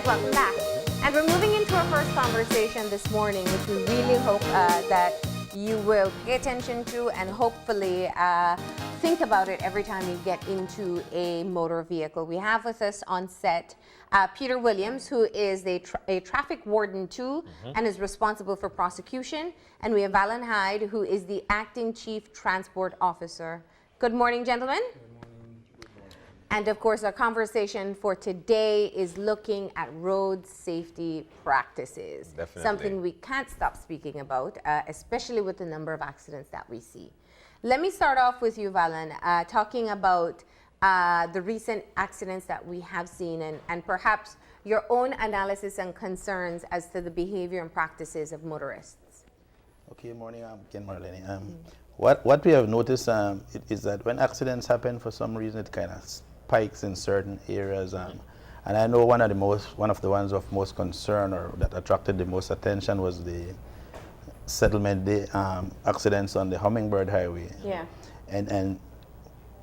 welcome back. And we're moving into our first conversation this morning, which we really hope that you will pay attention to and hopefully think about it every time you get into a motor vehicle. We have with us on set Peter Williams, who is a traffic warden too, and is responsible for prosecution. And we have Vallan Hyde, who is the acting chief transport officer. Good morning, gentlemen. And of course, our conversation for today is looking at road safety practices. Definitely. Something we can't stop speaking about, especially with the number of accidents that we see. Let me start off with you, Vallan, talking about the recent accidents that we have seen and perhaps your own analysis and concerns as to the behavior and practices of motorists. Okay, morning, Ken Marlene. What we have noticed is that when accidents happen, for some reason, it kind of spikes in certain areas. And I know one of the ones of most concern or that attracted the most attention was the settlement day accidents on the Hummingbird highway. Yeah. And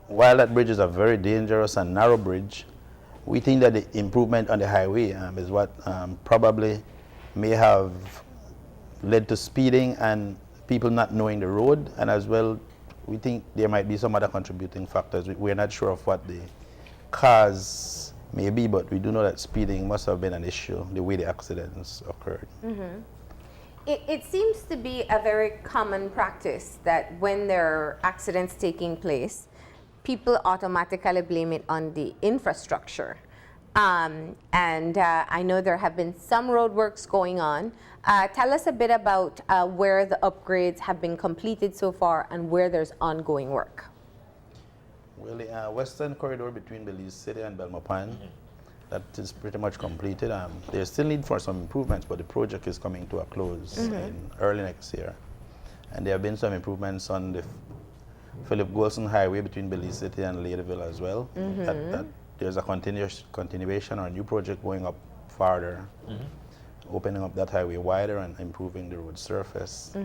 while that bridge is a very dangerous and narrow bridge, we think that the improvement on the highway is what probably may have led to speeding and people not knowing the road, and as well, we think there might be some other contributing factors. We're not sure of what the cause may be, but we do know that speeding must have been an issue, the way the accidents occurred. Mm-hmm. It seems to be a very common practice that when there are accidents taking place, people automatically blame it on the infrastructure. And I know there have been some roadworks going on. Tell us a bit about where the upgrades have been completed so far and where there's ongoing work. Well, the western corridor between Belize City and Belmopan, that is pretty much completed. There's still need for some improvements, but the project is coming to a close in early next year. And there have been some improvements on the Philip Golson Highway between Belize City and Ladeville as well. That there's a continuation or a new project going up farther, opening up that highway wider and improving the road surface.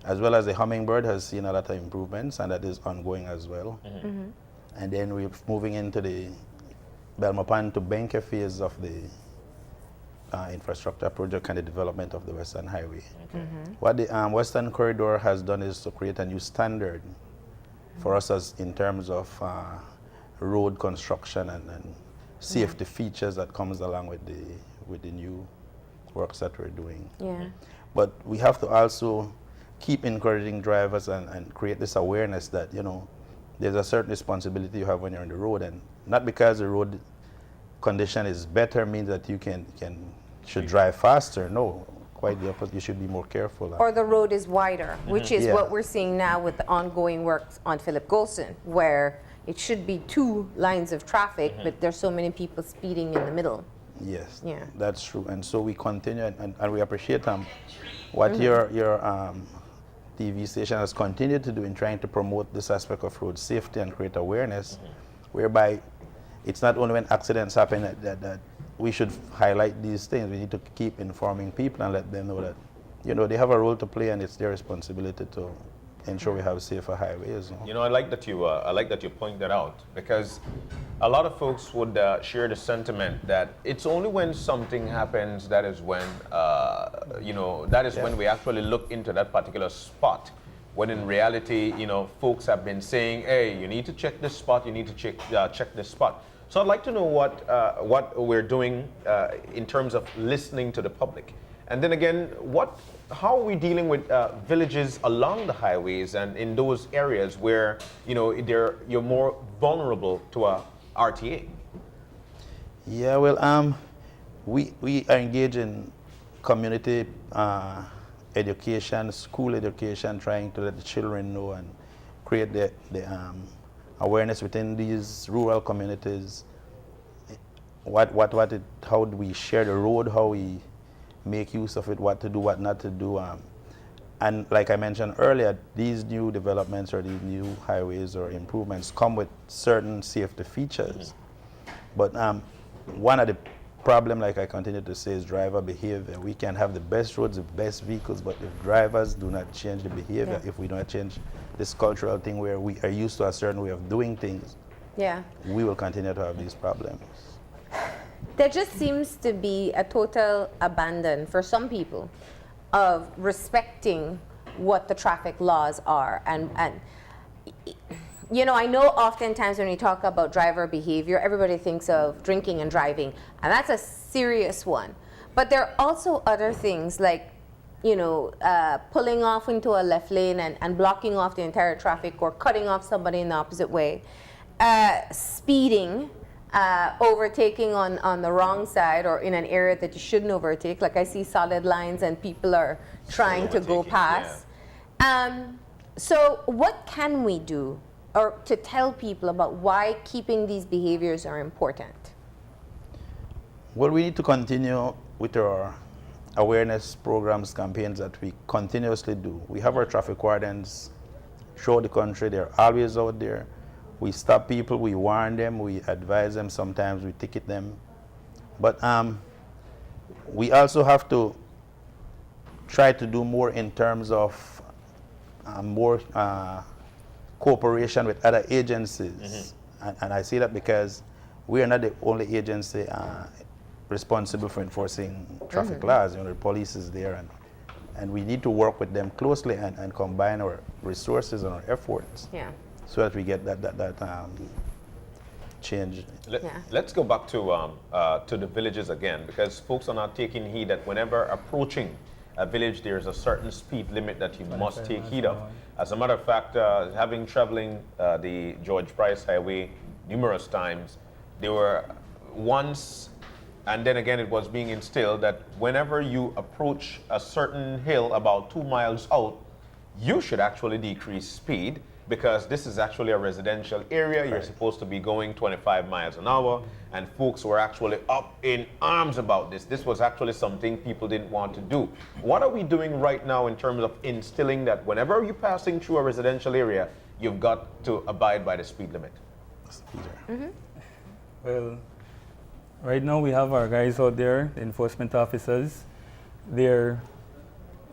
As well as the Hummingbird has seen a lot of improvements, and that is ongoing as well. And then we're moving into the Belmopan to Benke phase of the infrastructure project and the development of the Western Highway. What the Western Corridor has done is to create a new standard for us as in terms of road construction and safety features that comes along with the new works that we're doing. Yeah. But we have to also keep encouraging drivers and create this awareness that, you know, there's a certain responsibility you have when you're on the road, and not because the road condition is better means that you should drive faster. No, quite the opposite. You should be more careful. Or the road is wider, which is what we're seeing now with the ongoing works on Philip Golson, where it should be 2 lines of traffic, but there's so many people speeding in the middle. Yes, Yeah. that's true. And so we continue, and we appreciate what your TV station has continued to do in trying to promote this aspect of road safety and create awareness, whereby it's not only when accidents happen that we should highlight these things. We need to keep informing people and let them know that, you know, they have a role to play and it's their responsibility to ensure we have safer highways. You know, I like that you point that out, because a lot of folks would share the sentiment that it's only when something happens that is when when we actually look into that particular spot. When in reality, you know, folks have been saying, hey, you need to check this spot, you need to check this spot. So I'd like to know what we're doing in terms of listening to the public. And then again, how are we dealing with villages along the highways and in those areas where, you know, you're more vulnerable to a RTA? Yeah, well, we are engaged in community education, school education, trying to let the children know and create the awareness within these rural communities. How do we share the road? How we make use of it? What to do? What not to do? And like I mentioned earlier, these new developments or these new highways or improvements come with certain safety features. But one of the problem, like I continue to say, is driver behavior. We can have the best roads, the best vehicles, but if drivers do not change the behavior, if we don't change this cultural thing where we are used to a certain way of doing things, we will continue to have these problems. There just seems to be a total abandon for some people of respecting what the traffic laws are. And you know, I know oftentimes when we talk about driver behavior, everybody thinks of drinking and driving, and that's a serious one. But there are also other things like, you know, pulling off into a left lane and blocking off the entire traffic, or cutting off somebody in the opposite way, speeding, overtaking on the wrong side or in an area that you shouldn't overtake. Like I see solid lines and people are trying to go past. Yeah. So what can we do or to tell people about why keeping these behaviors are important? Well, we need to continue with our awareness programs, campaigns that we continuously do. We have our traffic wardens throughout the country. They're always out there. We stop people, we warn them, we advise them, sometimes we ticket them. But we also have to try to do more in terms of more cooperation with other agencies. And I say that because we are not the only agency responsible for enforcing traffic laws. You know, the police is there, and we need to work with them closely and combine our resources and our efforts. Yeah. So that we get that change. Let's go back to the villages again, because folks are not taking heed that whenever approaching a village, there's a certain speed limit that you must take heed of. As a matter of fact, having traveling the George Price Highway numerous times, there were once, and then again it was being instilled that whenever you approach a certain hill about 2 miles out, you should actually decrease speed, because this is actually a residential area. You're supposed to be going 25 miles an hour, and folks were actually up in arms about this. This was actually something people didn't want to do. What are we doing right now in terms of instilling that whenever you're passing through a residential area, you've got to abide by the speed limit? Well, right now we have our guys out there, the enforcement officers. They're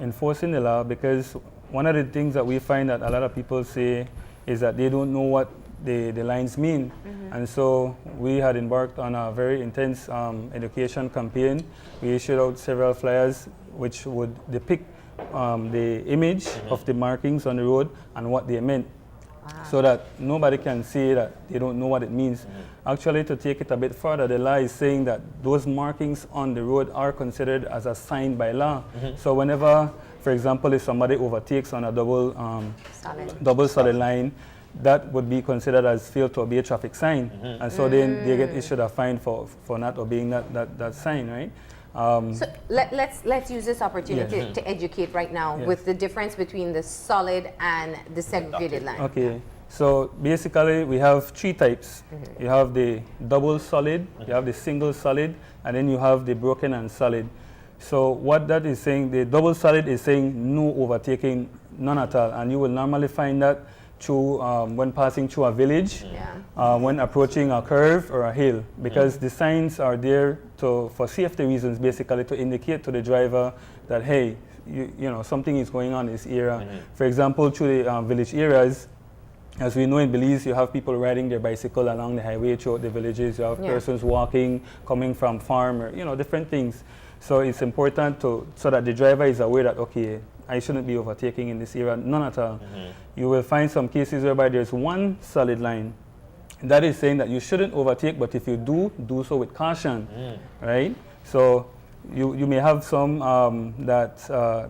enforcing the law, because one of the things that we find that a lot of people say is that they don't know what the lines mean. And so we had embarked on a very intense education campaign. We issued out several flyers which would depict the image of the markings on the road and what they meant. So that nobody can say that they don't know what it means. Actually, to take it a bit further, the law is saying that those markings on the road are considered as a sign by law. So whenever, for example, if somebody overtakes on a double solid line, that would be considered as failed to obey a traffic sign. And so then they get issued a fine for not obeying that sign, right? So let's use this opportunity to educate right now with the difference between the solid and the segregated line. Okay, so basically we have 3 types. You have the double solid, you have the single solid, and then you have the broken and solid. So what that is saying, the double solid is saying no overtaking, none at all, and you will normally find that through when passing through a village, when approaching a curve or a hill, because the signs are there for safety reasons, basically to indicate to the driver that, hey, you know, something is going on in this area. For example, through the village areas, as we know in Belize, you have people riding their bicycle along the highway throughout the villages. You have persons walking, coming from farm, or, you know, different things. So it's important so that the driver is aware that, okay, I shouldn't be overtaking in this area, none at all. You will find some cases whereby there's one solid line. That is saying that you shouldn't overtake, but if you do so with caution, right? So you may have some that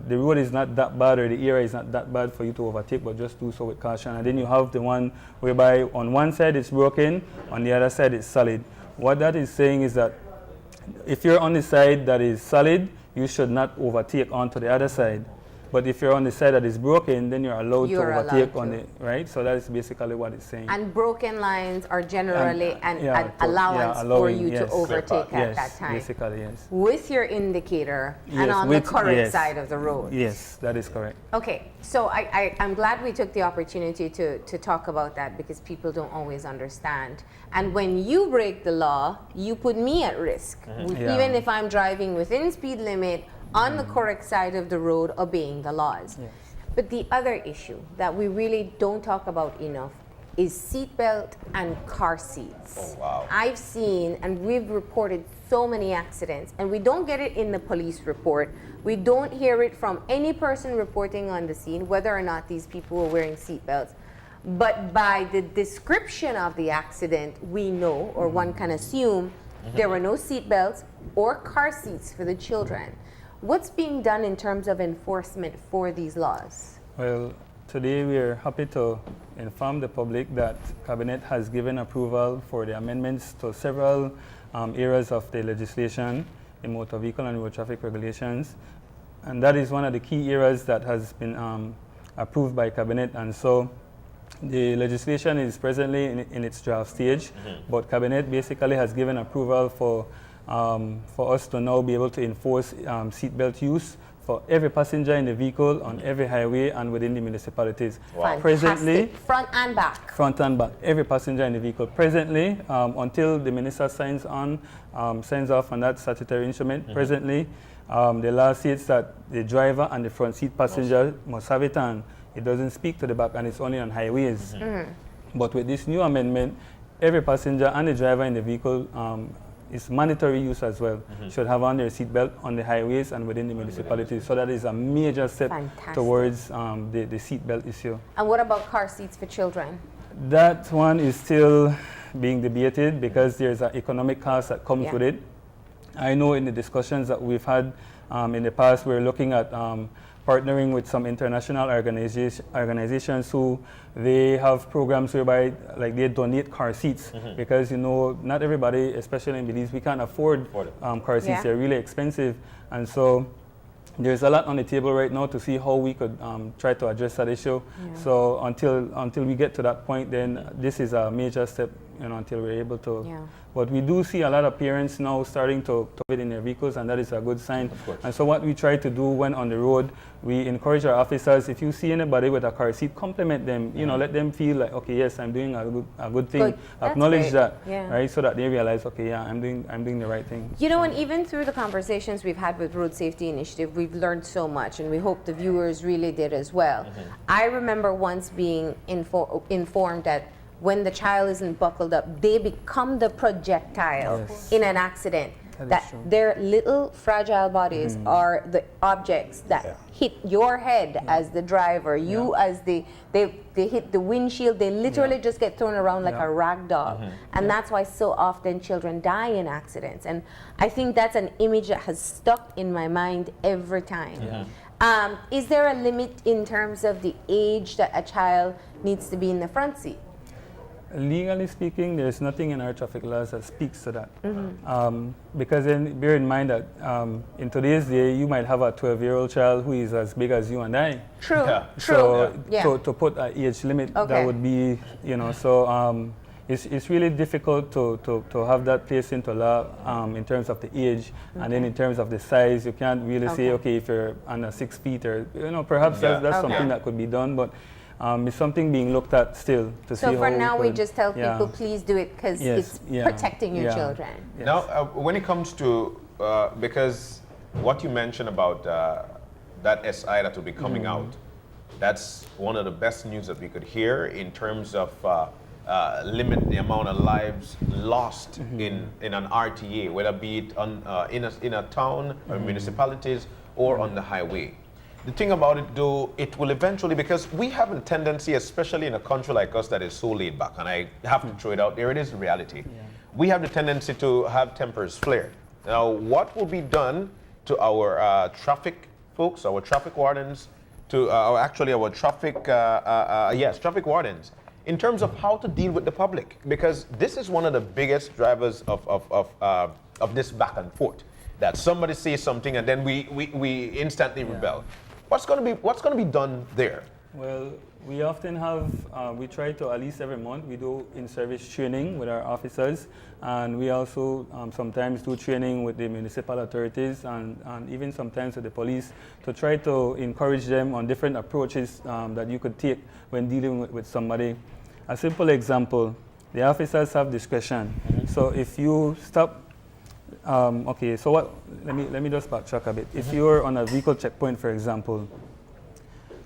the road is not that bad or the area is not that bad for you to overtake, but just do so with caution. And then you have the one whereby on one side it's broken, on the other side it's solid. What that is saying is that if you're on the side that is solid, you should not overtake onto the other side. But if you're on the side that is broken, then you're allowed to overtake on it, right? So that is basically what it's saying. And broken lines are generally an allowance for you to overtake at that time. Basically, yes. With your indicator and on the correct side of the road. Yes, that is correct. Okay, so I'm glad we took the opportunity to talk about that, because people don't always understand. And when you break the law, you put me at risk. Even if I'm driving within speed limit, on the correct side of the road, obeying the laws. But the other issue that we really don't talk about enough is seatbelt and car seats. Oh, wow. I've seen, and we've reported so many accidents, and we don't get it in the police report. We don't hear it from any person reporting on the scene, whether or not these people were wearing seatbelts. But by the description of the accident, we know, or one can assume, there were no seatbelts or car seats for the children. What's being done in terms of enforcement for these laws? Well, today we are happy to inform the public that Cabinet has given approval for the amendments to several areas of the legislation in motor vehicle and road traffic regulations. And that is one of the key areas that has been approved by Cabinet. And so the legislation is presently in its draft stage, but Cabinet basically has given approval for us to now be able to enforce seatbelt use for every passenger in the vehicle on every highway and within the municipalities. Wow. Presently, front and back. front and back, every passenger in the vehicle. Presently, until the minister signs off on that statutory instrument, presently, the law states that the driver and the front seat passenger must have it on. It doesn't speak to the back, and it's only on highways. But with this new amendment, every passenger and the driver in the vehicle is mandatory use as well, should have on their seatbelt on the highways and within the municipalities. So that is a major step towards the seatbelt issue. And what about car seats for children? That one is still being debated because there's an economic cost that comes with it. I know in the discussions that we've had in the past, we're looking at partnering with some international organizations who they have programs whereby like they donate car seats because not everybody, especially in Belize, we can't afford car seats. They're really expensive, and so there's a lot on the table right now to see how we could try to address that issue. So until we get to that point, then this is a major step, until we're able to. But we do see a lot of parents now starting to put it in their vehicles, and that is a good sign. And so what we try to do when on the road, we encourage our officers, if you see anybody with a car seat, compliment them, let them feel like, okay, yes, I'm doing a good thing. Acknowledge that, right? So that they realize, okay, yeah, I'm doing the right thing. And even through the conversations we've had with Road Safety Initiative, we've learned so much, and we hope the viewers really did as well. I remember once being informed that when the child isn't buckled up, they become the projectile in an accident. That their little fragile bodies are the objects that hit your head as the driver, you as they hit the windshield, they literally just get thrown around like a rag doll. And that's why so often children die in accidents. And I think that's an image that has stuck in my mind every time. Is there a limit in terms of the age that a child needs to be in the front seat? Legally speaking, there's nothing in our traffic laws that speaks to that. Because then bear in mind that in today's day, you might have a 12-year-old child who is as big as you and I. True. So to put an age limit, that would be, so it's really difficult to have that placed into law in terms of the age, and then in terms of the size, you can't really say, okay, if you're under 6 feet or, perhaps that's something that could be done, but it's something being looked at still to see how. So for now, we just tell people, please do it because it's protecting your children. Now, when it comes to, because what you mentioned about that SI that will be coming out, that's one of the best news that we could hear in terms of limit the amount of lives lost in an RTA, whether be it in a town or municipalities or on the highway. The thing about it, though, it will eventually, because we have a tendency, especially in a country like us that is so laid back, and I have to throw it out there, it is reality. We have the tendency to have tempers flared. Now, what will be done to our traffic folks, our traffic wardens, to our traffic wardens, in terms of how to deal with the public? Because this is one of the biggest drivers of this back and forth. That somebody says something and then we instantly rebel. What's going to be done there? Well, we often have, we try to at least every month, we do in-service training with our officers, and we also sometimes do training with the municipal authorities and even sometimes with the police to try to encourage them on different approaches that you could take when dealing with somebody. A simple example, the officers have discretion. So if you stop, okay, so let me just backtrack a bit. If you're on a vehicle checkpoint, for example,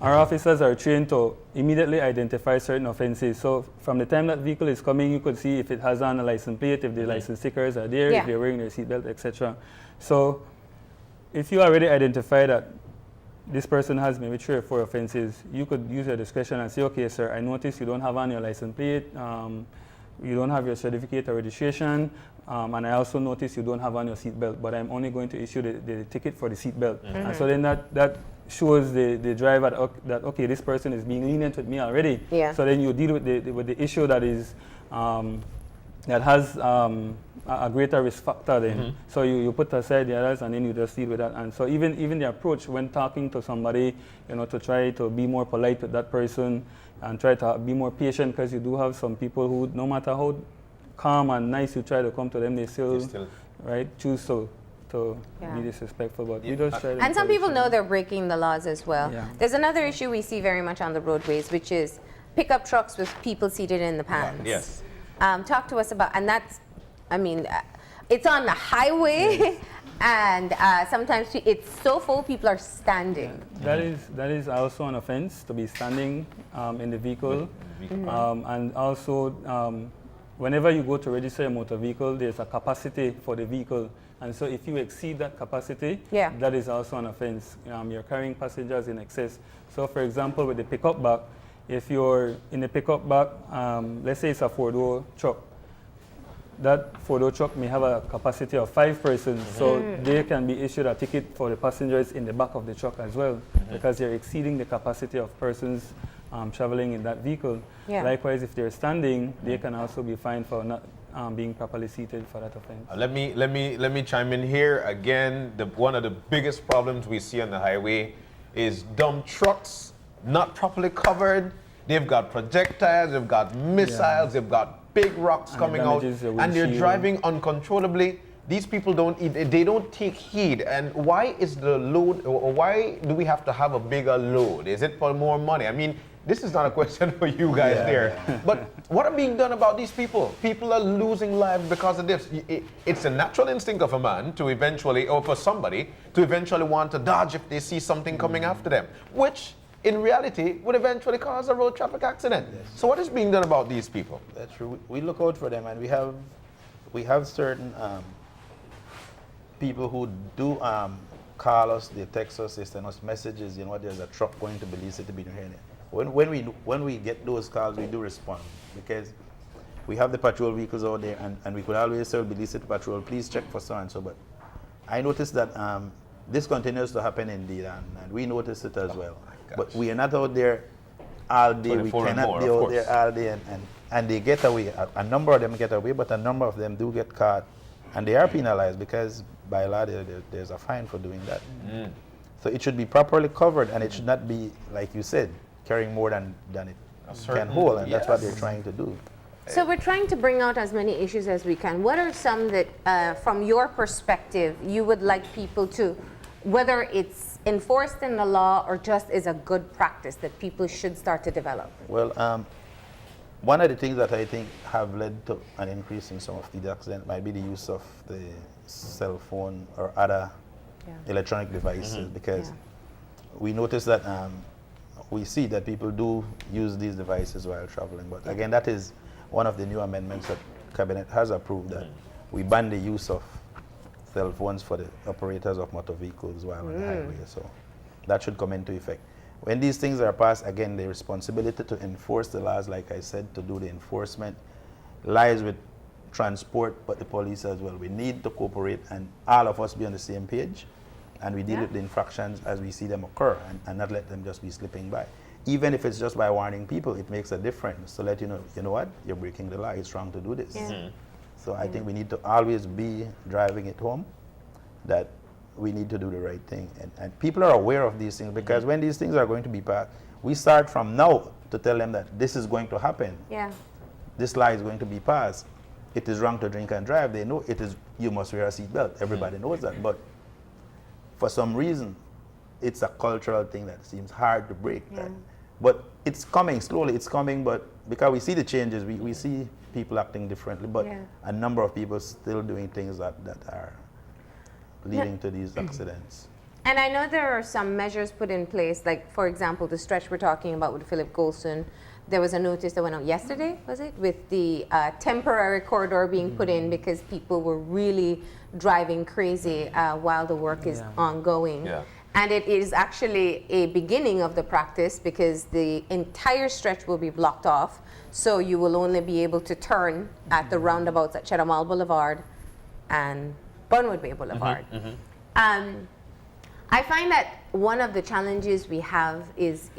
our officers are trained to immediately identify certain offenses. So from the time that vehicle is coming, you could see if it has on a license plate, if the license stickers are there, if they're wearing their seatbelt, etc. So if you already identify that this person has maybe 3 or 4 offenses, you could use your discretion and say, okay, sir, I notice you don't have on your license plate, you don't have your certificate or registration, and I also notice you don't have on your seatbelt, but I'm only going to issue the ticket for the seatbelt. And so then that shows the driver that, okay, this person is being lenient with me already. Yeah. So then you deal with the issue that is that has a greater risk factor then. So you put aside the others and then you just deal with that. And so even the approach when talking to somebody, to try to be more polite with that person and try to be more patient, because you do have some people who, no matter how calm and nice you try to come to them, they still right, choose to be disrespectful. But you just try to and some people know they're breaking the laws as well. Yeah. There's another issue we see very much on the roadways, which is pickup trucks with people seated in the pans. Yes. Talk to us about, and that's, I mean, it's on the highway, and sometimes it's so full people are standing. That is also an offense, to be standing in the vehicle. And also, whenever you go to register a motor vehicle, there's a capacity for the vehicle. And so if you exceed that capacity, that is also an offense. You're carrying passengers in excess. So for example, with the pickup back, if you're in the pickup back, let's say it's a 4-door truck, that 4-door truck may have a capacity of 5 persons, so they can be issued a ticket for the passengers in the back of the truck as well, because they're exceeding the capacity of persons traveling in that vehicle. Likewise, if they're standing, they can also be fined for not being properly seated for that offense. Let me chime in here again. One of the biggest problems we see on the highway is dump trucks not properly covered. They've got projectiles, they've got missiles, they've got big rocks coming out, and they're driving uncontrollably. These people they don't take heed. And why is the load, or why do we have to have a bigger load? Is it for more money? I mean, this is not a question for you guys there. But what are being done about these people? People are losing lives because of this. It's a natural instinct of a man to eventually, or for somebody, to eventually want to dodge if they see something coming after them, which in reality would eventually cause a road traffic accident. So what is being done about these people? That's true. We look out for them, and we have certain people who do call us, they text us, they send us messages, there's a truck going to Belize to be here. When we get those calls, we do respond, because we have the patrol vehicles out there, and we could always tell Belize Patrol, please check for so and so. But I noticed that this continues to happen indeed, and we notice it as well. But we are not out there all day. We cannot be out there all day, and they get away. A number of them get away, but a number of them do get caught, and they are penalized, because by law there's a fine for doing that. So it should be properly covered, and it should not be, like you said, carrying more than it can hold, and that's what they're trying to do. So we're trying to bring out as many issues as we can. What are some that, from your perspective, you would like people to, whether it's enforced in the law or just is a good practice that people should start to develop? Well, one of the things that I think have led to an increase in some of the accidents might be the use of the cell phone or other electronic devices, because we notice that we see that people do use these devices while traveling. But again, that is one of the new amendments that Cabinet has approved, that we ban the use of cell phones for the operators of motor vehicles while on the highway. So that should come into effect. When these things are passed, again, the responsibility to enforce the laws, like I said, to do the enforcement, lies with transport, but the police as well. We need to cooperate and all of us be on the same page, and we deal with the infractions as we see them occur, and not let them just be slipping by. Even if it's just by warning people, it makes a difference to let you know what, you're breaking the law, it's wrong to do this. So I think we need to always be driving it home that we need to do the right thing. And people are aware of these things, because when these things are going to be passed, we start from now to tell them that this is going to happen. This law is going to be passed. It is wrong to drink and drive. They know it is, you must wear a seatbelt. Everybody knows that. But for some reason, it's a cultural thing that seems hard to break. But it's coming slowly, it's coming, but because we see the changes, we see people acting differently, but a number of people still doing things that are leading to these accidents. And I know there are some measures put in place, like, for example, the stretch we're talking about with Philip Golson. There was a notice that went out yesterday, was it? With the temporary corridor being put in because people were really driving crazy while the work is ongoing. Yeah. And it is actually a beginning of the practice because the entire stretch will be blocked off. So you will only be able to turn at the roundabouts at Cheddar Mall Boulevard and Burnwood Bay Boulevard. I find that one of the challenges we have is,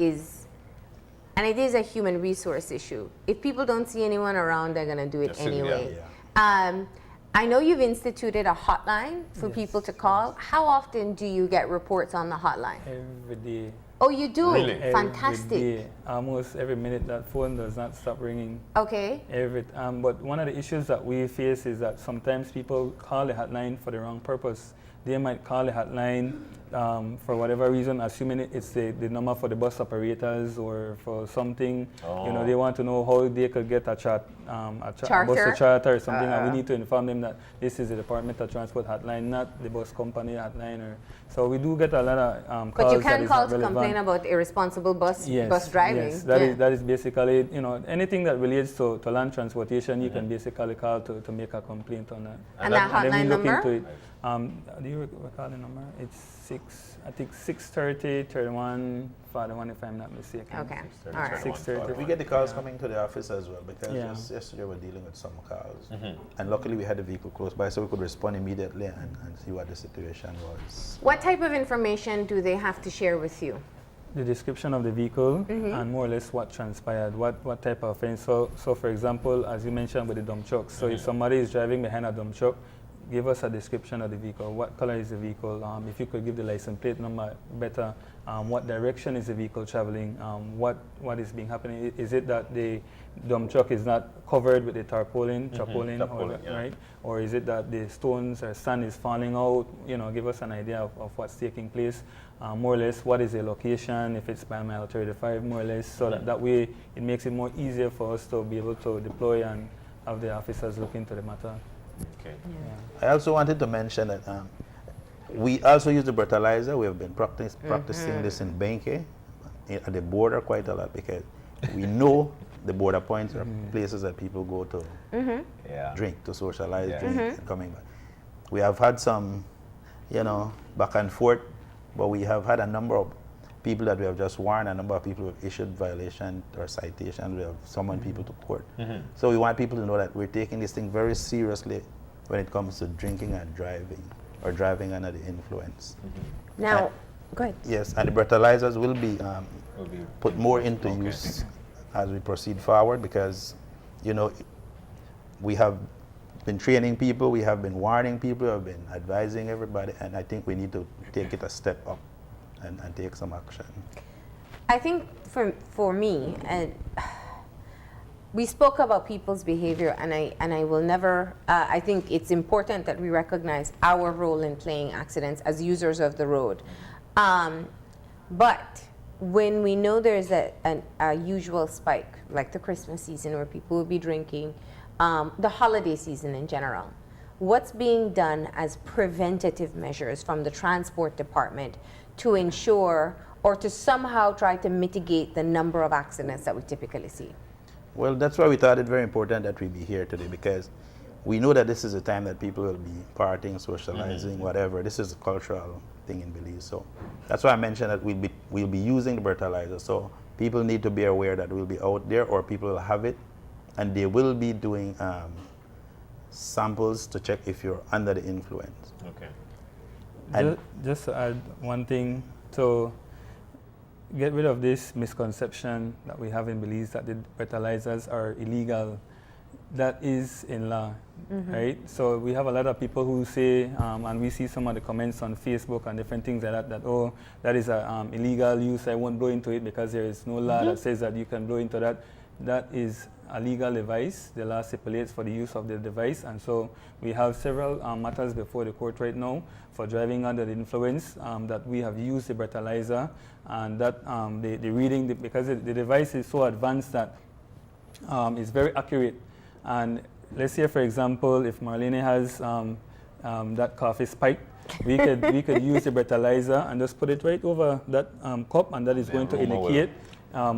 and it is a human resource issue. If people don't see anyone around, they're going to do it anyway. I know you've instituted a hotline for people to call. How often do you get reports on the hotline? Every day. Oh, you do? Really? Fantastic. Every day. Almost every minute that phone does not stop ringing. Okay. But one of the issues that we face is that sometimes people call the hotline for the wrong purpose. They might call the hotline for whatever reason, assuming it's the number for the bus operators or for something. Oh. You know, they want to know how they could get a charter or something, and we need to inform them that this is the Department of Transport hotline, not the bus company hotline. So we do get a lot of calls. But you can call to relevant. complain about irresponsible bus driving. Yes, that is basically, you know, anything that relates to land transportation, you can basically call to make a complaint on that. And that And then hotline we look number? into it. Do you recall the number? It's 630 31 41, if I'm not mistaken. Okay. All right. 630. We get the calls coming to the office as well because just yesterday we were dealing with some calls. And luckily we had the vehicle close by so we could respond immediately and see what the situation was. What type of information do they have to share with you? The description of the vehicle and more or less what transpired, what type of offense. So for example, as you mentioned with the dump truck, so if somebody is driving behind a dump truck, give us a description of the vehicle. What color is the vehicle? If you could give the license plate number better. What direction is the vehicle traveling? What is being happening? Is it that the dump truck is not covered with the tarpaulin, right? Or is it that the stones or sand is falling out? You know, give us an idea of what's taking place. More or less, what is the location? If it's by mile 35, more or less, so that way it makes it more easier for us to be able to deploy and have the officers look into the matter. Okay. I also wanted to mention that we also use the breathalyzer. We have been practicing this in Benke at the border quite a lot because we know the border points are places that people go to drink, to socialize, drink, and coming back. We have had some, you know, back and forth, but we have had a number of people that we have just warned, a number of people who have issued violation or citation. We have summoned people to court. So we want people to know that we're taking this thing very seriously when it comes to drinking and driving or driving under the influence. Now, go ahead. Yes, and the breathalyzers will be put more into use as we proceed forward because, you know, we have been training people, we have been warning people, we have been advising everybody, and I think we need to take it a step up and take some action. I think for me, and we spoke about people's behavior, and I will never. I think it's important that we recognize our role in playing accidents as users of the road. But when we know there's a usual spike, like the Christmas season where people will be drinking, the holiday season in general, what's being done as preventative measures from the transport department to ensure or to somehow try to mitigate the number of accidents that we typically see? Well, that's why we thought it very important that we be here today because we know that this is a time that people will be partying, socializing, whatever. This is a cultural thing in Belize. So that's why I mentioned that we'll be using the breathalyzer. So people need to be aware that we'll be out there or people will have it and they will be doing samples to check if you're under the influence. Okay. Just to add one thing, to get rid of this misconception that we have in Belize that the breathalyzers are illegal. That is in law, right? So we have a lot of people who say, and we see some of the comments on Facebook and different things like that, oh, that is a illegal use, I won't blow into it because there is no law that says that you can blow into that. That is a legal device. The law stipulates for the use of the device, and so we have several matters before the court right now for driving under the influence that we have used the breathalyzer, and that the reading, because the device is so advanced that it's very accurate. And let's say, for example, if Marlene has that coffee spike, we could use the breathalyzer and just put it right over that cup, and that is going to aroma will- indicate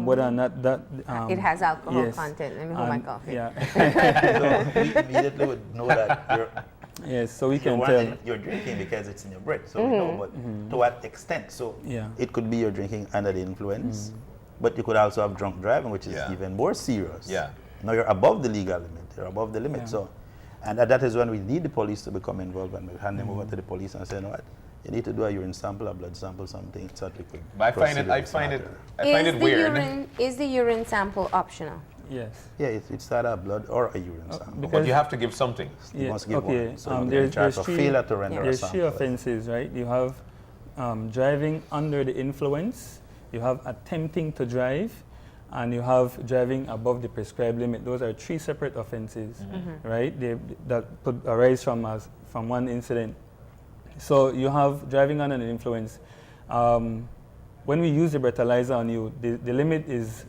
whether or not that It has alcohol yes. content. Let me hold my coffee. Yeah. So we immediately would know that Yes, so we you're, can one tell. thing, you're drinking because it's in your breath. So we know, but to what extent? So Yeah. it could be you're drinking under the influence, but you could also have drunk driving, which is Yeah. even more serious. Yeah. Now you're above the legal limit. You're above the limit. Yeah. So, and that is when we need the police to become involved, and we hand them over to the police and say, you know what, you need to do a urine sample, a blood sample, something, so that we could. But I find it weird. Is the urine sample optional? Yes. Yeah, it's either a blood or a urine sample. because- But you have to give something. You Yeah, must give okay, one. So you're in there's charge of three- failure to render a There's three sample. offenses, right? You have driving under the influence, you have attempting to drive, and you have driving above the prescribed limit. Those are three separate offenses, right? That could arise from one incident. So you have driving under the influence. When we use the breathalyzer on you, the limit is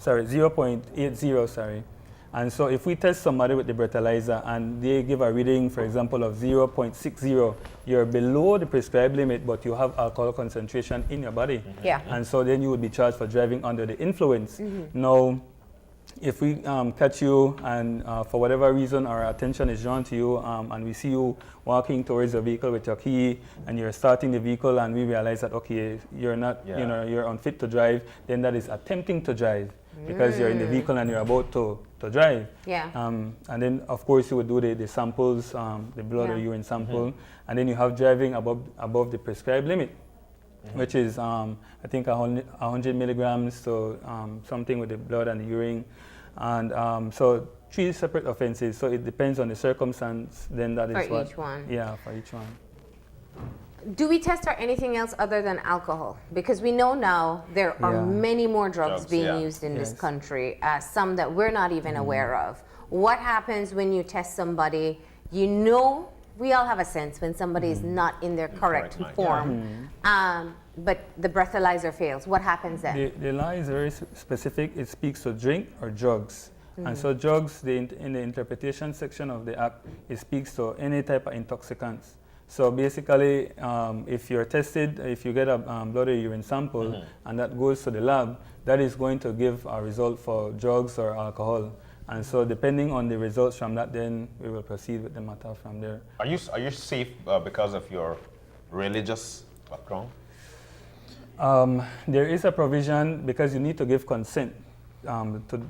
0.80, sorry. And so if we test somebody with the breathalyzer and they give a reading, for example, of 0.60, you're below the prescribed limit, but you have alcohol concentration in your body. Yeah. And so then you would be charged for driving under the influence. Now, if we catch you and for whatever reason our attention is drawn to you and we see you walking towards the vehicle with your key and you're starting the vehicle and we realize that, okay, you're not, Yeah. you're unfit to drive, then that is attempting to drive because you're in the vehicle and you're about to drive. Yeah. And then, of course, you would do the samples, the blood or Yeah. urine sample, and then you have driving above the prescribed limit, which is, I think, 100 milligrams, so something with the blood and the urine. And so three separate offenses, so it depends on the circumstance, then that is For what. each one. Yeah, for each one. Do we test for anything else other than alcohol? Because we know now there are Yeah. many more drugs Drugs, being yeah. used in this Yes. country, some that we're not even aware of. What happens when you test somebody? You know, we all have a sense when somebody is not in their correct Correct mind, form, but the breathalyzer fails. What happens then? The law is very specific. It speaks to drink or drugs. And so drugs, in the interpretation section of the Act, it speaks to any type of intoxicants. So basically, if you're tested, if you get a blood or urine sample and that goes to the lab, that is going to give a result for drugs or alcohol. And so depending on the results from that, then we will proceed with the matter from there. Are you safe because of your religious background? There is a provision because you need to give consent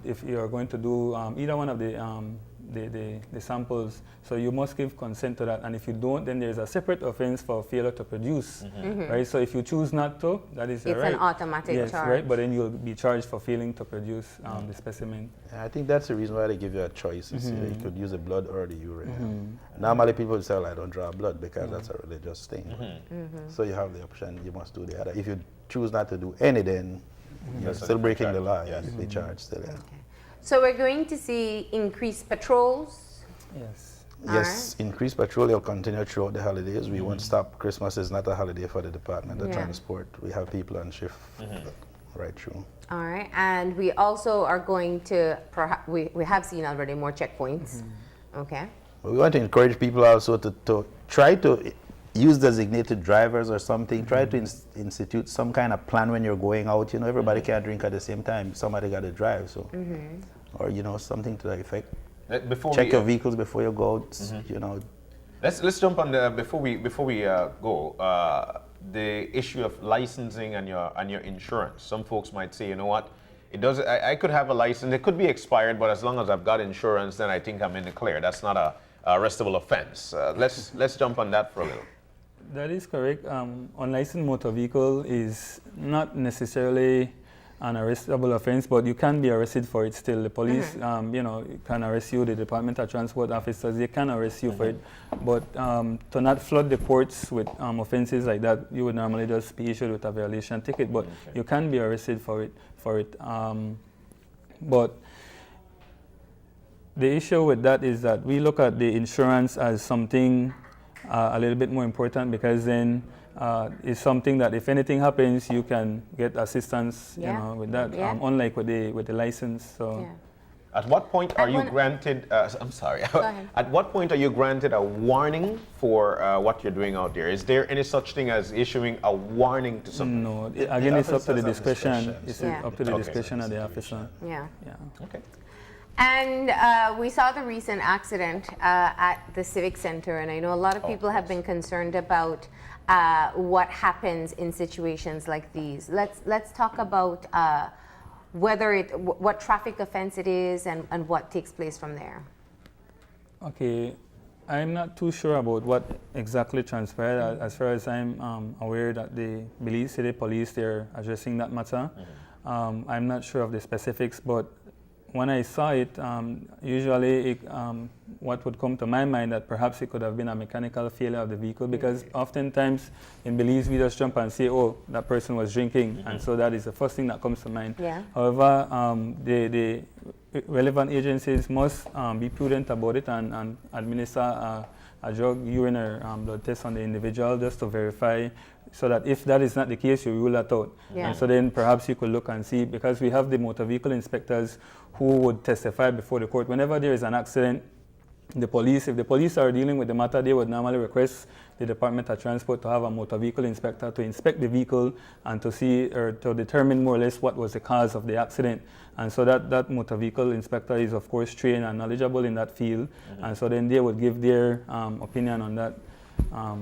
if you are going to do either one of the samples. So you must give consent to that. And if you don't, then there's a separate offense for failure to produce. Right? So if you choose not to, that is your It's right. an automatic yes, charge. right? But then you'll be charged for failing to produce the specimen. Yeah, I think that's the reason why they give you a choice. You see, you could use the blood or the urine. Normally people say, well, I don't draw blood because that's a religious thing. So you have the option, you must do the other. If you choose not to do any, then you're That's a still breaking the charge, law. yes. You'll be charged still. Yeah. So we're going to see increased patrols. Yes. Yes, increased patrol will continue throughout the holidays. We won't stop. Christmas is not a holiday for the Department of Yeah. Transport. We have people on shift right through. All right, and we also are going to, we have seen already more checkpoints. Okay. But we want to encourage people also to try to use designated drivers or something. Try to institute some kind of plan when you're going out. You know, everybody can't drink at the same time. Somebody got to drive, so or you know, something to that effect. Check your vehicles before you go out. You know. Let's jump on the before we go. The issue of licensing and your insurance. Some folks might say, you know what, it does. I could have a license. It could be expired, but as long as I've got insurance, then I think I'm in the clear. That's not a arrestable offense. Let's jump on that for a little. That is correct. Unlicensed motor vehicle is not necessarily an arrestable offense, but you can be arrested for it still. The police, you know, can arrest you. The Department of Transport officers, they can arrest you for it. But to not flood the courts with offenses like that, you would normally just be issued with a violation ticket. But you can be arrested for it. But the issue with that is that we look at the insurance as something a little bit more important, because then it's something that if anything happens, you can get assistance, you know, with that. Yeah. Unlike with the license. So. Yeah. At what point are you wanna- granted, I'm sorry, ahead. at what point are you granted a warning for what you're doing out there? Is there any such thing as issuing a warning to someone? No, The again, it's up to the officers have discretion. discretion. It's Yeah. up to the Okay. discretion of the officer. Yeah. Yeah. Okay. And we saw the recent accident at the Civic Center, and I know a lot of people have been concerned about what happens in situations like these. Let's talk about what traffic offense it is and what takes place from there. Okay, I'm not too sure about what exactly transpired. As far as I'm aware that the Belize City Police, they're addressing that matter. I'm not sure of the specifics, but when I saw it, usually what would come to my mind that perhaps it could have been a mechanical failure of the vehicle, because oftentimes in Belize we just jump and say, oh, that person was drinking, and so that is the first thing that comes to mind. Yeah. However, the relevant agencies must be prudent about it and administer a drug, urine, or blood test on the individual just to verify, so that if that is not the case, you rule that out. Yeah. And so then perhaps you could look and see, because we have the motor vehicle inspectors who would testify before the court. Whenever there is an accident, if the police are dealing with the matter, they would normally request the Department of Transport to have a motor vehicle inspector to inspect the vehicle and to see or to determine more or less what was the cause of the accident. And so that motor vehicle inspector is of course trained and knowledgeable in that field. And so then they would give their opinion on that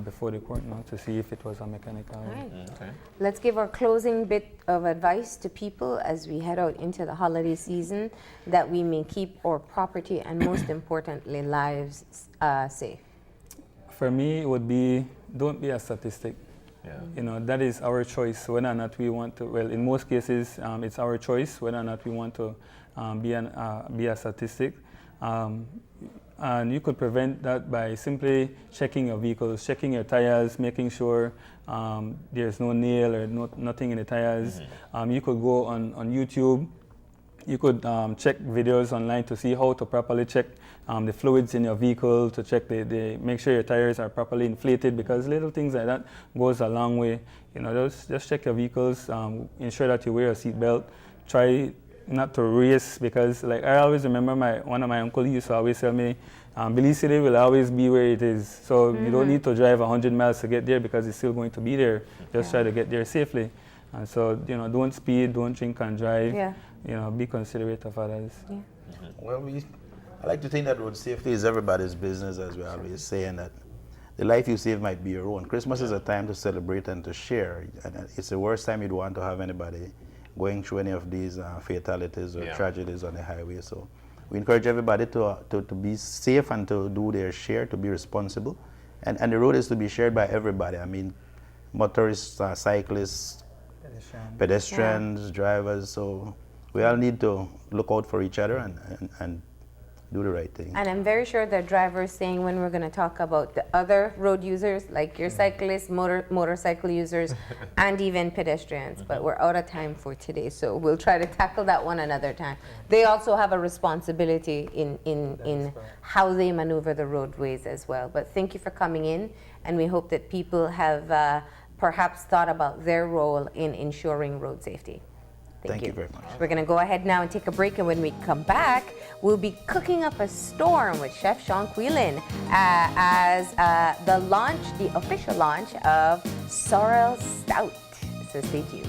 before the court to see if it was a mechanical. Right. Okay. Let's give our closing bit of advice to people as we head out into the holiday season, that we may keep our property and most importantly lives safe. For me, it would be, don't be a statistic. Yeah. You know, that is our choice whether or not we want to, well, in most cases, it's our choice whether or not we want to be a statistic. And you could prevent that by simply checking your vehicles, checking your tires, making sure there's no nail or nothing in the tires. You could go on YouTube. You could check videos online to see how to properly check the fluids in your vehicle, to check make sure your tires are properly inflated, because little things like that goes a long way. You know, just check your vehicles, ensure that you wear a seat belt. Try not to race, because like I always remember one of my uncles used to always tell me, Belize City will always be where it is. So you don't need to drive 100 miles to get there, because it's still going to be there. Just try to get there safely. And so, you know, don't speed, don't drink and drive. Yeah. You know, be considerate of others. Yeah. Well, I like to think that road safety is everybody's business, as we always say, and that the life you save might be your own. Christmas is a time to celebrate and to share, and it's the worst time you'd want to have anybody going through any of these fatalities or tragedies on the highway. So we encourage everybody to be safe and to do their share, to be responsible. And the road is to be shared by everybody. I mean, motorists, cyclists, pedestrians, drivers. So we all need to look out for each other and do the right thing. And I'm very sure the driver's saying, when we're going to talk about the other road users, like your cyclists, motorcycle users, and even pedestrians. But we're out of time for today, so we'll try to tackle that one another time. They also have a responsibility in how they maneuver the roadways as well. But thank you for coming in, and we hope that people have perhaps thought about their role in ensuring road safety. Thank you very much. We're going to go ahead now and take a break, and when we come back, we'll be cooking up a storm with Chef Sean Quillen as the official launch of Sorrel Stout. So stay tuned.